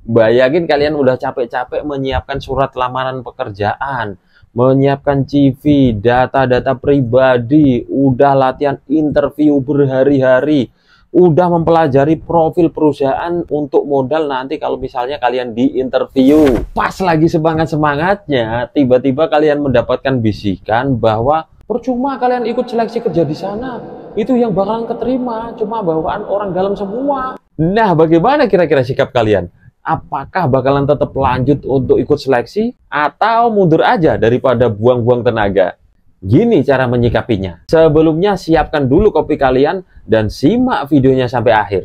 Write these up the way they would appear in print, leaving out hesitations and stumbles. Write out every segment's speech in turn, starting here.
Bayangin kalian udah capek-capek menyiapkan surat lamaran pekerjaan, menyiapkan CV, data-data pribadi, udah latihan interview berhari-hari, udah mempelajari profil perusahaan untuk modal nanti kalau misalnya kalian di interview. Pas lagi semangat-semangatnya, tiba-tiba kalian mendapatkan bisikan bahwa percuma kalian ikut seleksi kerja di sana. Itu yang bakalan keterima cuma bawaan orang dalam semua. Nah, bagaimana kira-kira sikap kalian? Apakah bakalan tetap lanjut untuk ikut seleksi atau mundur aja daripada buang-buang tenaga? Gini cara menyikapinya. Sebelumnya siapkan dulu kopi kalian dan simak videonya sampai akhir.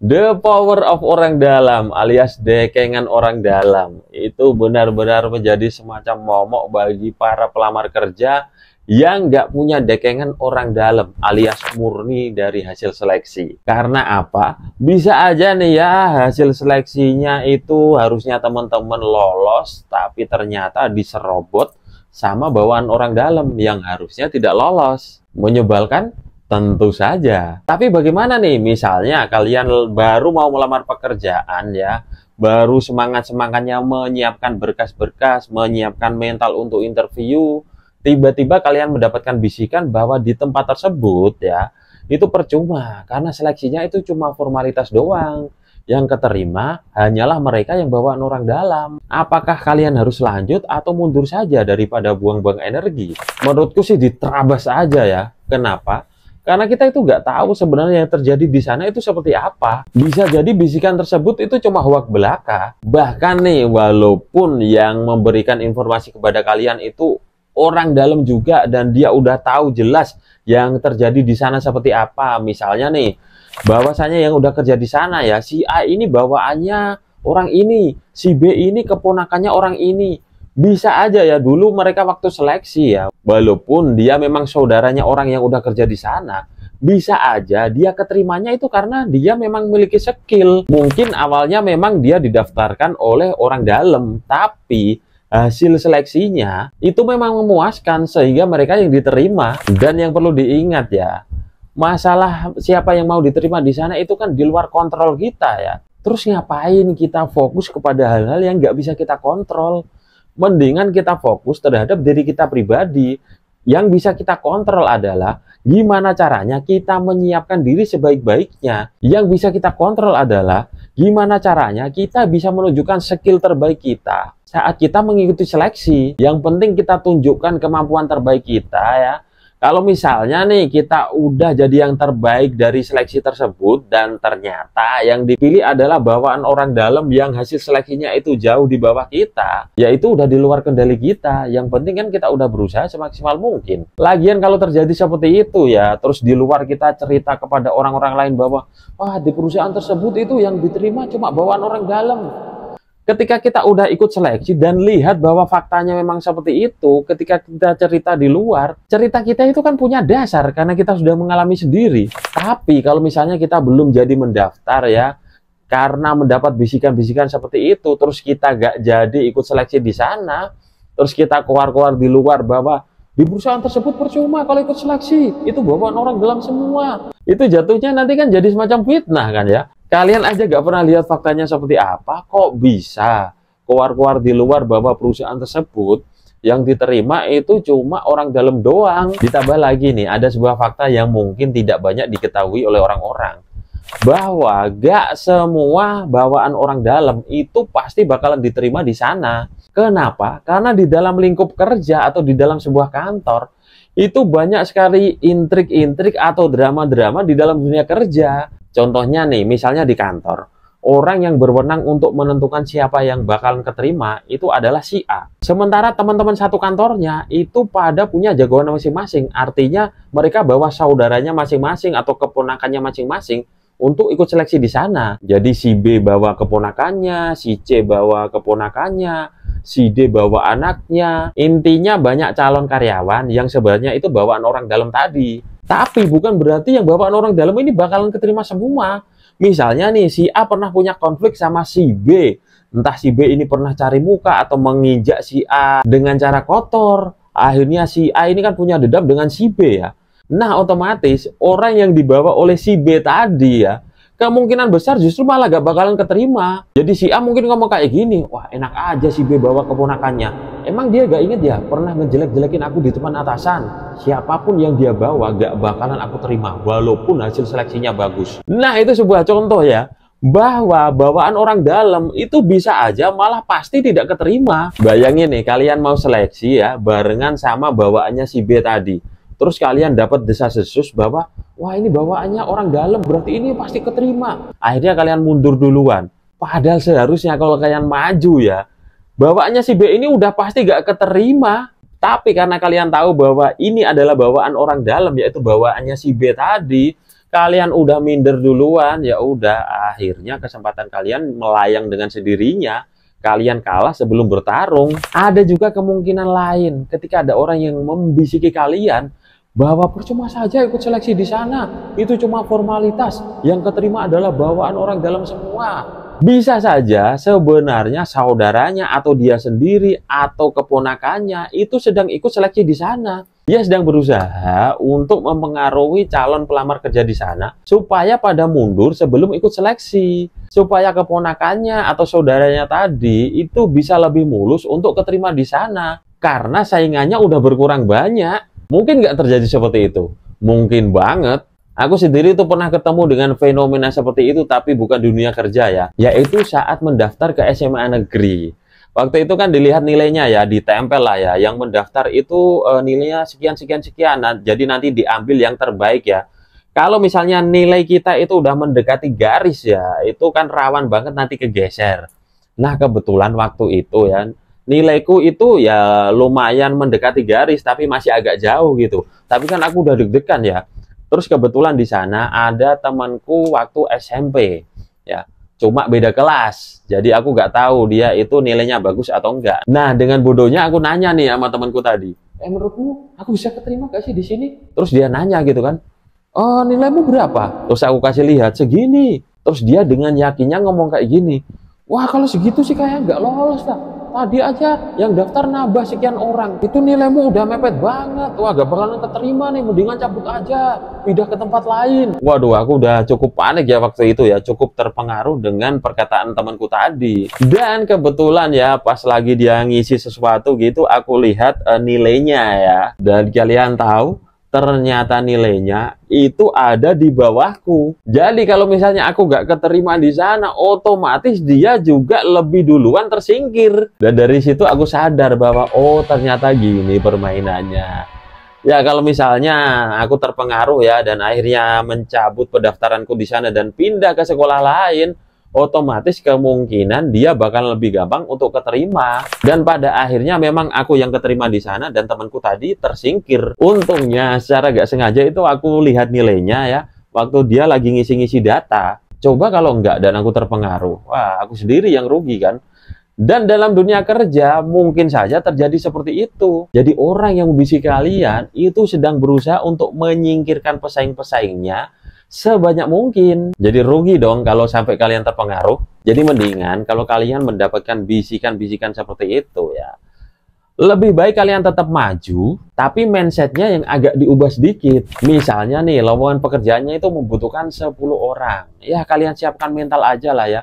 The power of orang dalam alias dekengan orang dalam itu benar-benar menjadi semacam momok bagi para pelamar kerja yang nggak punya dekengan orang dalam alias murni dari hasil seleksi. Karena apa? Bisa aja nih ya hasil seleksinya itu harusnya teman-teman lolos tapi ternyata diserobot sama bawaan orang dalam yang harusnya tidak lolos. Menyebalkan? Tentu saja. Tapi bagaimana nih misalnya kalian baru mau melamar pekerjaan ya, baru semangat-semangatnya menyiapkan berkas-berkas, menyiapkan mental untuk interview, tiba-tiba kalian mendapatkan bisikan bahwa di tempat tersebut ya, itu percuma karena seleksinya itu cuma formalitas doang. Yang keterima hanyalah mereka yang bawaan orang dalam. Apakah kalian harus lanjut atau mundur saja daripada buang-buang energi? Menurutku sih diterabas aja ya. Kenapa? Karena kita itu nggak tahu sebenarnya yang terjadi di sana itu seperti apa. Bisa jadi bisikan tersebut itu cuma hoak belaka. Bahkan nih, walaupun yang memberikan informasi kepada kalian itu orang dalam juga dan dia udah tahu jelas yang terjadi di sana seperti apa. Misalnya nih, bahwasanya yang udah kerja di sana ya, si A ini bawaannya orang ini, si B ini keponakannya orang ini. Bisa aja ya dulu mereka waktu seleksi ya, walaupun dia memang saudaranya orang yang udah kerja di sana, bisa aja dia keterimanya itu karena dia memang memiliki skill. Mungkin awalnya memang dia didaftarkan oleh orang dalam, tapi hasil seleksinya itu memang memuaskan sehingga mereka yang diterima. Dan yang perlu diingat ya, masalah siapa yang mau diterima di sana itu kan di luar kontrol kita ya. Terus ngapain kita fokus kepada hal-hal yang nggak bisa kita kontrol? Mendingan kita fokus terhadap diri kita pribadi. Yang bisa kita kontrol adalah gimana caranya kita menyiapkan diri sebaik-baiknya. Yang bisa kita kontrol adalah gimana caranya kita bisa menunjukkan skill terbaik kita saat kita mengikuti seleksi. Yang penting kita tunjukkan kemampuan terbaik kita ya. Kalau misalnya nih kita udah jadi yang terbaik dari seleksi tersebut dan ternyata yang dipilih adalah bawaan orang dalam yang hasil seleksinya itu jauh di bawah kita, ya itu udah di luar kendali kita. Yang penting kan kita udah berusaha semaksimal mungkin. Lagian kalau terjadi seperti itu ya, terus di luar kita cerita kepada orang-orang lain bahwa wah di perusahaan tersebut itu yang diterima cuma bawaan orang dalam. Ketika kita udah ikut seleksi dan lihat bahwa faktanya memang seperti itu, ketika kita cerita di luar, cerita kita itu kan punya dasar karena kita sudah mengalami sendiri. Tapi kalau misalnya kita belum jadi mendaftar ya, karena mendapat bisikan-bisikan seperti itu, terus kita gak jadi ikut seleksi di sana, terus kita keluar-keluar di luar bahwa di perusahaan tersebut percuma kalau ikut seleksi, itu bawaan orang dalam semua. Itu jatuhnya nanti kan jadi semacam fitnah kan ya. Kalian aja gak pernah lihat faktanya seperti apa, kok bisa keluar-keluar di luar bahwa perusahaan tersebut yang diterima itu cuma orang dalam doang. Ditambah lagi nih, ada sebuah fakta yang mungkin tidak banyak diketahui oleh orang-orang. Bahwa gak semua bawaan orang dalam itu pasti bakalan diterima di sana. Kenapa? Karena di dalam lingkup kerja atau di dalam sebuah kantor, itu banyak sekali intrik-intrik atau drama-drama di dalam dunia kerja. Contohnya nih, misalnya di kantor, orang yang berwenang untuk menentukan siapa yang bakalan keterima itu adalah si A. Sementara teman-teman satu kantornya itu pada punya jagoan masing-masing. Artinya mereka bawa saudaranya masing-masing atau keponakannya masing-masing untuk ikut seleksi di sana. Jadi si B bawa keponakannya, si C bawa keponakannya, si D bawa anaknya. Intinya banyak calon karyawan yang sebenarnya itu bawaan orang dalam tadi. Tapi bukan berarti yang bawaan orang dalam ini bakalan keterima semua. Misalnya nih, si A pernah punya konflik sama si B. Entah si B ini pernah cari muka atau menginjak si A dengan cara kotor. Akhirnya si A ini kan punya dendam dengan si B ya. Nah, otomatis orang yang dibawa oleh si B tadi ya, kemungkinan besar justru malah gak bakalan keterima. Jadi si A mungkin ngomong kayak gini, wah enak aja si B bawa keponakannya. Emang dia gak inget ya pernah ngejelek-jelekin aku di depan atasan. Siapapun yang dia bawa gak bakalan aku terima, walaupun hasil seleksinya bagus. Nah, itu sebuah contoh ya, bahwa bawaan orang dalam itu bisa aja malah pasti tidak keterima. Bayangin nih, kalian mau seleksi ya, barengan sama bawaannya si B tadi. Terus kalian dapat desas-desus bahwa wah ini bawaannya orang dalam, berarti ini pasti keterima. Akhirnya kalian mundur duluan. Padahal seharusnya kalau kalian maju ya, bawaannya si B ini udah pasti gak keterima. Tapi karena kalian tahu bahwa ini adalah bawaan orang dalam, yaitu bawaannya si B tadi, kalian udah minder duluan, ya udah akhirnya kesempatan kalian melayang dengan sendirinya. Kalian kalah sebelum bertarung. Ada juga kemungkinan lain ketika ada orang yang membisiki kalian bahwa percuma saja ikut seleksi di sana, itu cuma formalitas, yang keterima adalah bawaan orang dalam semua. Bisa saja sebenarnya saudaranya atau dia sendiri atau keponakannya itu sedang ikut seleksi di sana. Dia sedang berusaha untuk mempengaruhi calon pelamar kerja di sana supaya pada mundur sebelum ikut seleksi, supaya keponakannya atau saudaranya tadi itu bisa lebih mulus untuk keterima di sana karena saingannya udah berkurang banyak. Mungkin nggak terjadi seperti itu? Mungkin banget. Aku sendiri tuh pernah ketemu dengan fenomena seperti itu, tapi bukan dunia kerja ya. Yaitu saat mendaftar ke SMA negeri. Waktu itu kan dilihat nilainya ya, ditempel lah ya. Yang mendaftar itu nilainya sekian-sekian-sekian. Nah, jadi nanti diambil yang terbaik ya. Kalau misalnya nilai kita itu udah mendekati garis ya, itu kan rawan banget nanti kegeser. Nah, kebetulan waktu itu ya, nilaiku itu ya lumayan mendekati garis tapi masih agak jauh gitu. Tapi kan aku udah deg-degan ya. Terus kebetulan di sana ada temanku waktu SMP ya. Cuma beda kelas. Jadi aku nggak tahu dia itu nilainya bagus atau enggak. Nah, dengan bodohnya aku nanya nih sama temanku tadi. Menurutmu aku bisa keterima gak sih di sini? Terus dia nanya gitu kan. Oh, nilaimu berapa? Terus aku kasih lihat segini. Terus dia dengan yakinnya ngomong kayak gini. Wah, kalau segitu sih kayak nggak lolos lah. Tadi aja yang daftar nambah sekian orang. Itu nilaimu udah mepet banget. Wah, gak bakalan keterima nih. Mendingan cabut aja. Pindah ke tempat lain. Waduh, aku udah cukup panik ya waktu itu ya. Cukup terpengaruh dengan perkataan temanku tadi. Dan kebetulan ya, pas lagi dia ngisi sesuatu gitu, aku lihat nilainya ya. Dan kalian tahu, ternyata nilainya itu ada di bawahku. Jadi kalau misalnya aku gak keterima di sana, otomatis dia juga lebih duluan tersingkir. Dan dari situ aku sadar bahwa oh ternyata gini permainannya. Ya kalau misalnya aku terpengaruh ya dan akhirnya mencabut pendaftaranku di sana dan pindah ke sekolah lain, otomatis kemungkinan dia bakal lebih gampang untuk keterima. Dan pada akhirnya memang aku yang keterima di sana dan temanku tadi tersingkir. Untungnya secara gak sengaja itu aku lihat nilainya ya, waktu dia lagi ngisi-ngisi data. Coba kalau enggak dan aku terpengaruh, wah aku sendiri yang rugi kan. Dan dalam dunia kerja mungkin saja terjadi seperti itu. Jadi orang yang membisiki kalian itu sedang berusaha untuk menyingkirkan pesaing-pesaingnya sebanyak mungkin. Jadi rugi dong kalau sampai kalian terpengaruh. Jadi mendingan kalau kalian mendapatkan bisikan-bisikan seperti itu ya, lebih baik kalian tetap maju, tapi mindsetnya yang agak diubah sedikit. Misalnya nih, lowongan pekerjaannya itu membutuhkan 10 orang. Ya kalian siapkan mental aja lah ya,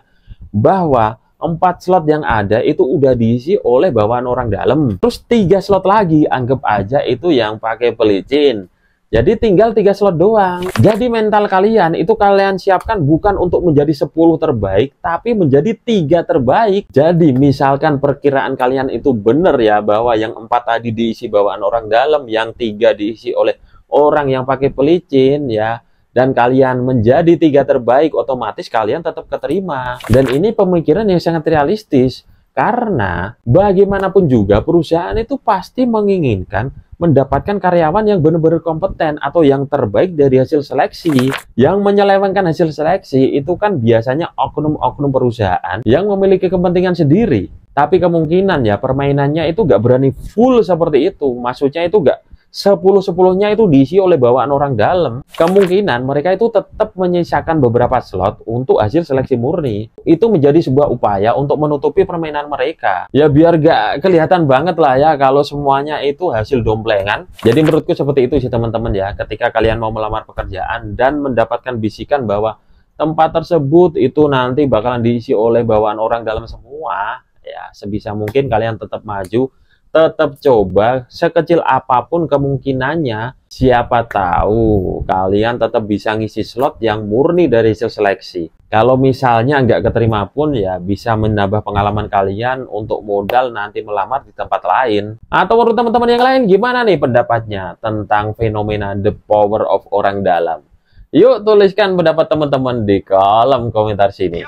bahwa 4 slot yang ada itu udah diisi oleh bawaan orang dalam. Terus 3 slot lagi, anggap aja itu yang pakai pelicin. Jadi tinggal 3 slot doang. Jadi mental kalian itu kalian siapkan bukan untuk menjadi 10 terbaik, tapi menjadi 3 terbaik. Jadi misalkan perkiraan kalian itu benar ya, bahwa yang 4 tadi diisi bawaan orang dalam, yang 3 diisi oleh orang yang pakai pelicin ya, dan kalian menjadi 3 terbaik, otomatis kalian tetap keterima. Dan ini pemikiran yang sangat realistis. Karena bagaimanapun juga perusahaan itu pasti menginginkan mendapatkan karyawan yang benar-benar kompeten atau yang terbaik dari hasil seleksi. Yang menyelewengkan hasil seleksi itu kan biasanya oknum-oknum perusahaan yang memiliki kepentingan sendiri. Tapi kemungkinan ya permainannya itu gak berani full seperti itu. Maksudnya itu gak 10-10-nya itu diisi oleh bawaan orang dalam, kemungkinan mereka itu tetap menyisakan beberapa slot untuk hasil seleksi murni. Itu menjadi sebuah upaya untuk menutupi permainan mereka. Ya biar gak kelihatan banget lah ya kalau semuanya itu hasil domplengan. Jadi menurutku seperti itu sih teman-teman ya, ketika kalian mau melamar pekerjaan dan mendapatkan bisikan bahwa tempat tersebut itu nanti bakalan diisi oleh bawaan orang dalam semua, ya sebisa mungkin kalian tetap maju, tetap coba sekecil apapun kemungkinannya. Siapa tahu kalian tetap bisa ngisi slot yang murni dari hasil seleksi. Kalau misalnya nggak keterima pun ya bisa menambah pengalaman kalian untuk modal nanti melamar di tempat lain. Atau menurut teman-teman yang lain gimana nih pendapatnya tentang fenomena the power of orang dalam? Yuk tuliskan pendapat teman-teman di kolom komentar sini.